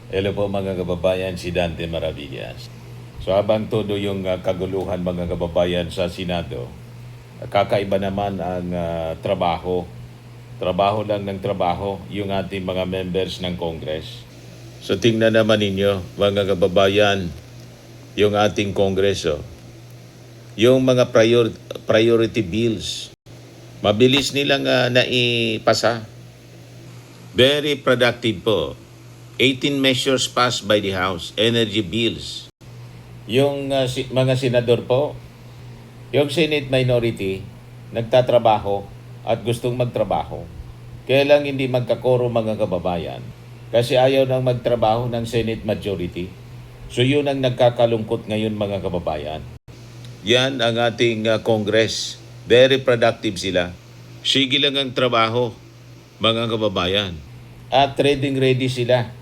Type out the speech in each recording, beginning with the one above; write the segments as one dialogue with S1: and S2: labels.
S1: Hello po mga kababayan, si Dante Maravillas. So habang todo yung kaguluhan mga kababayan sa Senado, kakaiba naman ang trabaho. Trabaho lang ng trabaho yung ating mga members ng Congress. So tingnan naman ninyo mga kababayan, yung ating Kongreso. Yung mga priority bills, mabilis nilang naipasa. Very productive po. 18 measures passed by the House, energy bills. Yung mga senador po, yung Senate minority, nagtatrabaho at gustong magtrabaho. Kaya lang hindi magkakoro mga kababayan kasi ayaw nang magtrabaho ng Senate majority. So yun ang nagkakalungkot ngayon mga kababayan. Yan ang ating Congress. Very productive sila. Sige lang ang trabaho mga kababayan. At trading ready sila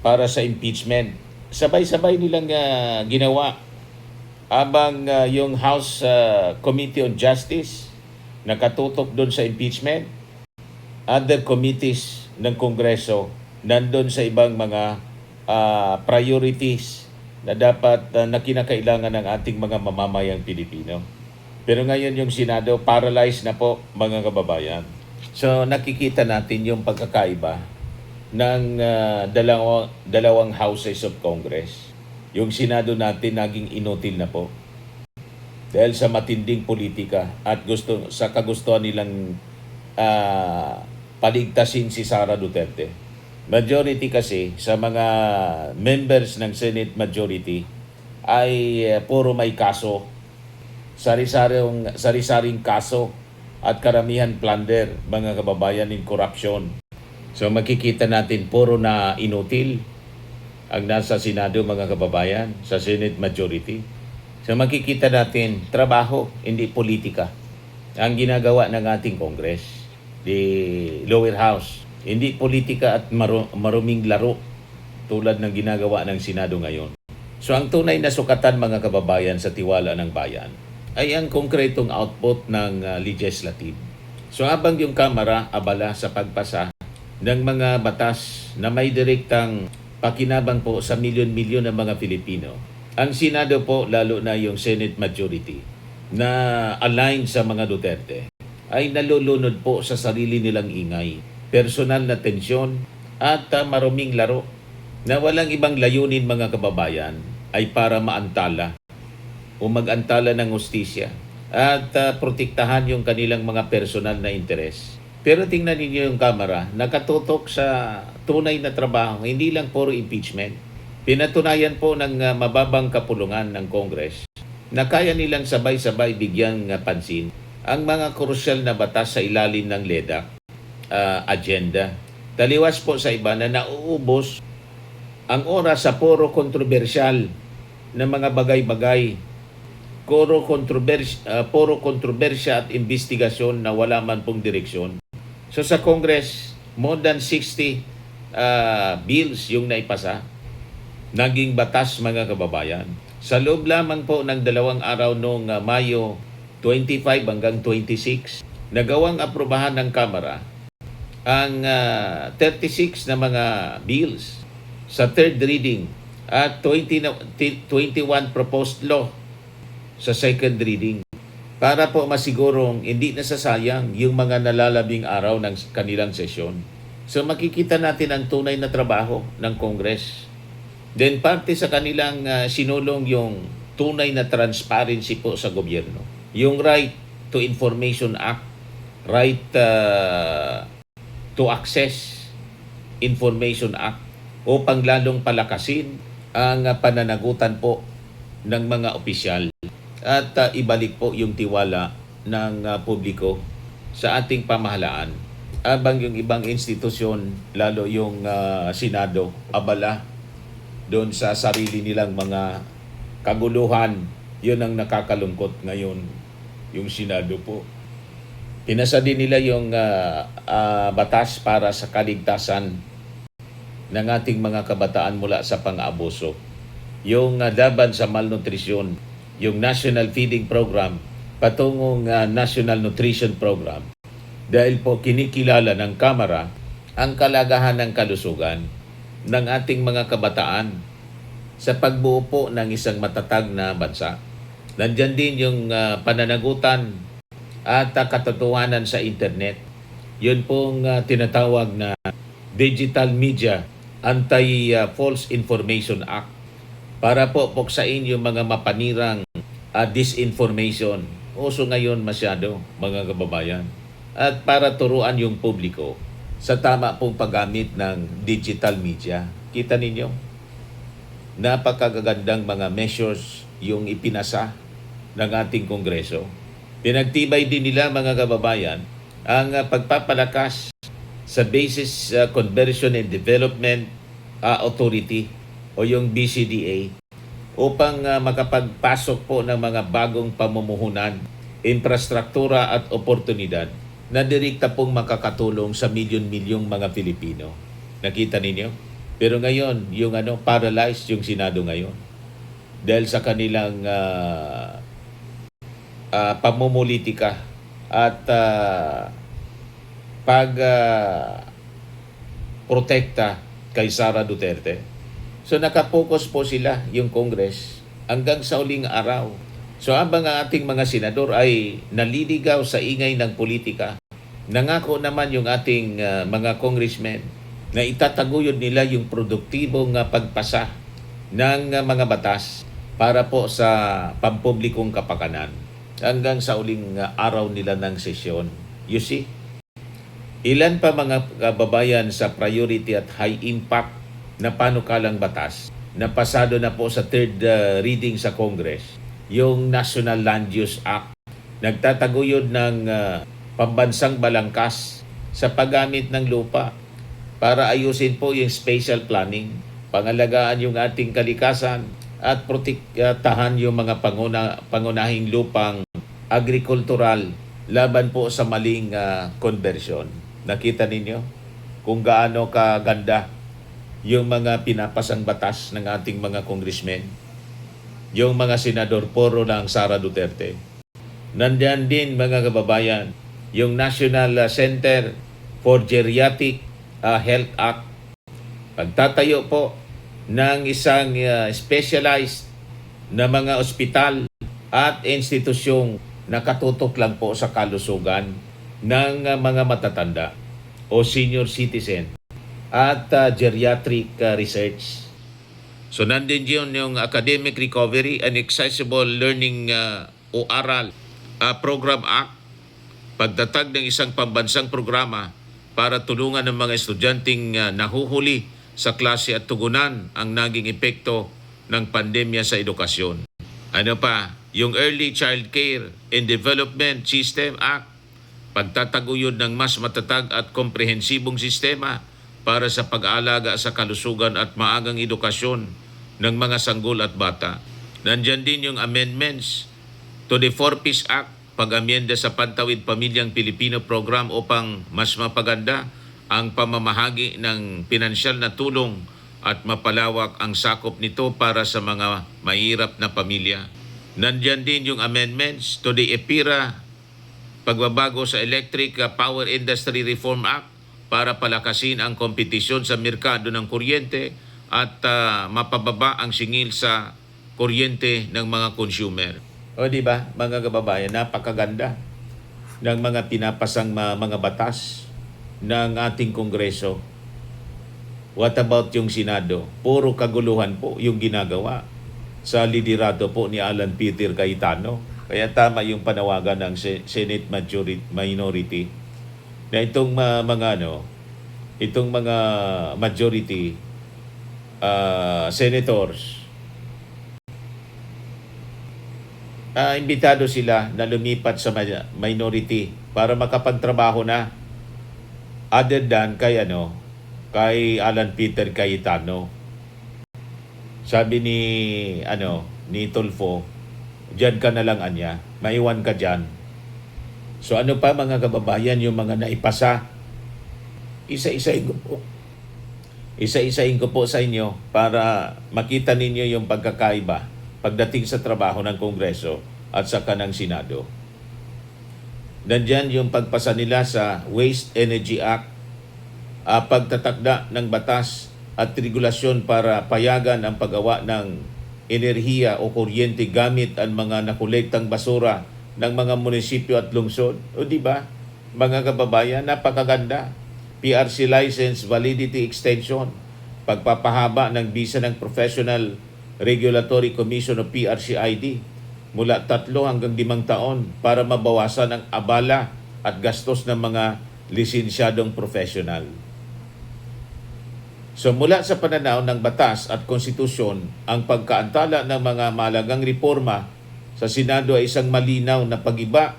S1: para sa impeachment. Sabay-sabay nilang ginawa. Habang yung House Committee on Justice nakatutok doon sa impeachment, other committees ng Kongreso nandun sa ibang mga priorities na dapat na kinakailangan ng ating mga mamamayang Pilipino. Pero ngayon yung Senado, paralyzed na po mga kababayan. So nakikita natin yung pagkakaiba ng dalawang houses of Congress. Yung Senado natin naging inutil na po dahil sa matinding politika at sa kagustuhan nilang paligtasin si Sara Duterte. Majority kasi sa mga members ng Senate majority ay puro may kaso, sari-saring kaso at karamihan plunder mga kababayan in corruption. So makikita natin puro na inutil ang nasa Senado mga kababayan, sa Senate majority. So makikita natin trabaho, hindi politika. Ang ginagawa ng ating Congress, the lower house, hindi politika at maruming laro tulad ng ginagawa ng Senado ngayon. So ang tunay na sukatan mga kababayan sa tiwala ng bayan ay ang konkretong output ng legislative. So habang yung Kamara abala sa pagpasa ng mga batas na may direktang pakinabang po sa milyon-milyon ng mga Pilipino, ang Senado po, lalo na yung Senate majority na aligned sa mga Duterte, ay nalulunod po sa sarili nilang ingay, personal na tensyon at maruming laro na walang ibang layunin mga kababayan ay para maantala o mag-antala ng hustisya at protektahan yung kanilang mga personal na interes. Pero tingnan ninyo yung Kamara, nakatutok sa tunay na trabaho, hindi lang puro impeachment. Pinatunayan po ng mababang kapulungan ng Congress na kaya nilang sabay-sabay bigyang pansin ang mga krusyal na batas sa ilalim ng LEDAC agenda. Taliwas po sa iba na nauubos ang oras sa puro kontrobersyal na mga bagay-bagay, puro kontrobersya at investigasyon na wala man pong direksyon. So sa Congress, more than 60 bills yung naipasa, naging batas mga kababayan. Sa loob lamang po ng 2 araw noong Mayo 25 hanggang 26, nagawang aprobahan ng Kamara ang 36 na mga bills sa third reading at 21 proposed law sa second reading para po masigurong hindi nasasayang yung mga nalalabing araw ng kanilang sesyon. So makikita natin ang tunay na trabaho ng Congress. Then parte sa kanilang sinulong yung tunay na transparency po sa gobyerno. Yung Right to Information Act, Right to Access Information Act upang lalong palakasin ang pananagutan po ng mga opisyal at ibalik po yung tiwala ng publiko sa ating pamahalaan. Abang yung ibang institusyon, lalo yung Senado, abala doon sa sarili nilang mga kaguluhan. Yun ang nakakalungkot ngayon, yung Senado po. Pinasa din nila yung batas para sa kaligtasan ng ating mga kabataan mula sa pang-abuso. Yung laban sa malnutrisyon, yung National Feeding Program, patungong National Nutrition Program. Dahil po kinikilala ng Kamara ang kalagahan ng kalusugan ng ating mga kabataan sa pagbuo po ng isang matatag na bansa. Nandyan din yung pananagutan at katotohanan sa internet. Yun pong tinatawag na Digital Media Anti-False Information Act para po puksain yung mga mapanirang disinformation. Uso ngayon masyado, mga kababayan. At para turuan yung publiko sa tama pong paggamit ng digital media. Kita ninyo, napakagagandang mga measures yung ipinasa ng ating Kongreso. Pinagtibay din nila, mga kababayan, ang pagpapalakas sa Basis Conversion and Development Authority o yung BCDA upang makapagpasok po ng mga bagong pamumuhunan, infrastruktura at oportunidad na direkta pong makakatulong sa milyon-milyong mga Pilipino. Nakita ninyo? Pero ngayon, yung paralyzed yung Senado ngayon dahil sa kanilang pamumulitika at protekta kay Sara Duterte. So nakapokus po sila, yung Congress, hanggang sa uling araw. So habang ang ating mga senador ay naliligaw sa ingay ng politika, nangako naman yung ating mga congressmen na itataguyod nila yung produktibong pagpasa ng mga batas para po sa pampublikong kapakanan hanggang sa uling araw nila ng sesyon. You see, ilan pa mga kababayan sa priority at high impact na panukalang batas na pasado na po sa third reading sa Congress, yung National Land Use Act, nagtataguyod ng pambansang balangkas sa paggamit ng lupa para ayusin po yung spatial planning, pangalagaan yung ating kalikasan at protektahan yung mga pangunahing lupang agrikultural laban po sa maling conversion. Nakita ninyo kung gaano kaganda yung mga pinapasang batas ng ating mga congressmen, yung mga senador puro ng Sara Duterte. Nandiyan din, mga kababayan, yung National Center for Geriatric Health Act. Pagtatayo po ng isang specialized na mga ospital at institusyong nakatutok lang po sa kalusugan ng mga matatanda o senior citizen at geriatric research. So nandun yun yung Academic Recovery and Accessible Learning o ARAL Program Act, pagtatag ng isang pambansang programa para tulungan ng mga estudyanteng nahuhuli sa klase at tugunan ang naging epekto ng pandemya sa edukasyon. Ano pa? Yung Early Child Care and Development System Act, pagtataguyod ng mas matatag at komprehensibong sistema para sa pag-aalaga sa kalusugan at maagang edukasyon ng mga sanggol at bata. Nandyan din yung amendments to the 4-Piece Act, pag-amyenda sa Pantawid Pamilyang Pilipino Program upang mas mapaganda ang pamamahagi ng pinansyal na tulong at mapalawak ang sakop nito para sa mga mahirap na pamilya. Nandyan din yung amendments to the EPIRA, pagbabago sa Electric Power Industry Reform Act para palakasin ang kompetisyon sa merkado ng kuryente at mapababa ang singil sa kuryente ng mga consumer. O di ba, mga kababayan, napakaganda ng mga pinapasang mga batas ng ating Kongreso. What about yung Senado? Puro kaguluhan po yung ginagawa sa liderato po ni Alan Peter Cayetano. Kaya tama yung panawagan ng Senate Minority na itong itong mga majority senators, imbitado sila na lumipat sa minority para makapagtrabaho na other than kay Alan Peter Cayetano. Sabi ni Tulfo, diyan ka na lang anya, maiwan ka diyan. So ano pa, mga kababayan, yung mga naipasa, isa-isahin ko po sa inyo para makita ninyo yung pagkakaiba pagdating sa trabaho ng Kongreso at sa kanang Senado. Nandyan yung pagpasa nila sa Waste Energy Act, pagtatakda ng batas at regulasyon para payagan ang paggawa ng enerhiya o kuryente gamit ang mga nakolektang basura ng mga munisipyo at lungsod. O di ba? Mga kababayan, napakaganda. PRC license validity extension, pagpapahaba ng bisa ng Professional Regulatory Commission o PRCID mula 3 hanggang 5 taon para mabawasan ang abala at gastos ng mga lisensyadong profesional. So mula sa pananaw ng batas at konstitusyon, ang pagkaantala ng mga mahalagang reforma sa Senado ay isang malinaw na pag-iba,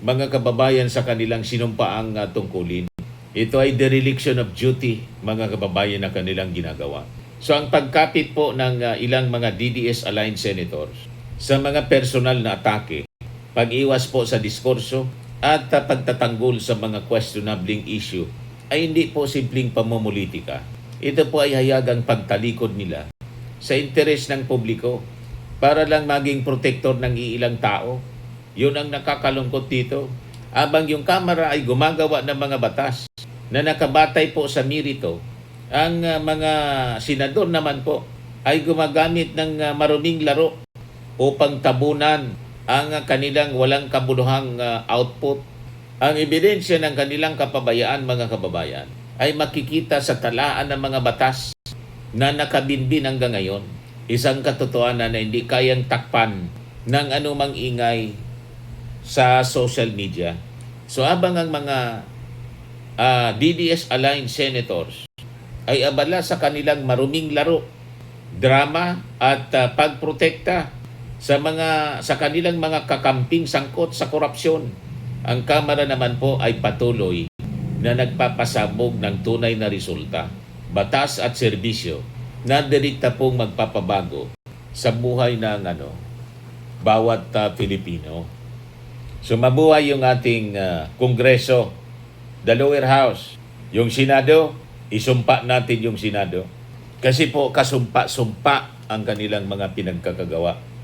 S1: mga kababayan, sa kanilang sinumpaang tungkulin. Ito ay dereliction of duty, mga kababayan, na kanilang ginagawa. So ang pagkapit po ng ilang mga DDS-aligned senators sa mga personal na atake, pag-iwas po sa diskurso at pagtatanggol sa mga questionable issue ay hindi po simpleng pamumulitika. Ito po ay hayagang pagtalikod nila sa interes ng publiko para lang maging protektor ng iilang tao. Yun ang nakakalungkot dito. Habang yung Kamara ay gumagawa ng mga batas na nakabatay po sa merito, ang mga senador naman po ay gumagamit ng maruming laro upang tabunan ang kanilang walang kabuluhang output. Ang ebidensya ng kanilang kapabayaan, mga kababayan, ay makikita sa talaan ng mga batas na nakabinbin hanggang ngayon. Isang katotohanan na hindi kayang takpan ng anumang ingay sa social media. So habang ang mga DDS-aligned senators ay abala sa kanilang maruming laro, drama at pagprotekta sa kanilang mga kakamping sangkot sa korupsyon, ang Kamara naman po ay patuloy na nagpapasabog ng tunay na resulta, batas at serbisyo na direkta pong magpapabago sa buhay ng bawat Pilipino. So mabuhay yung ating Kongreso, the lower house. Yung Senado, isumpa natin yung Senado. Kasi po kasumpa-sumpa ang kanilang mga pinagkakagawa.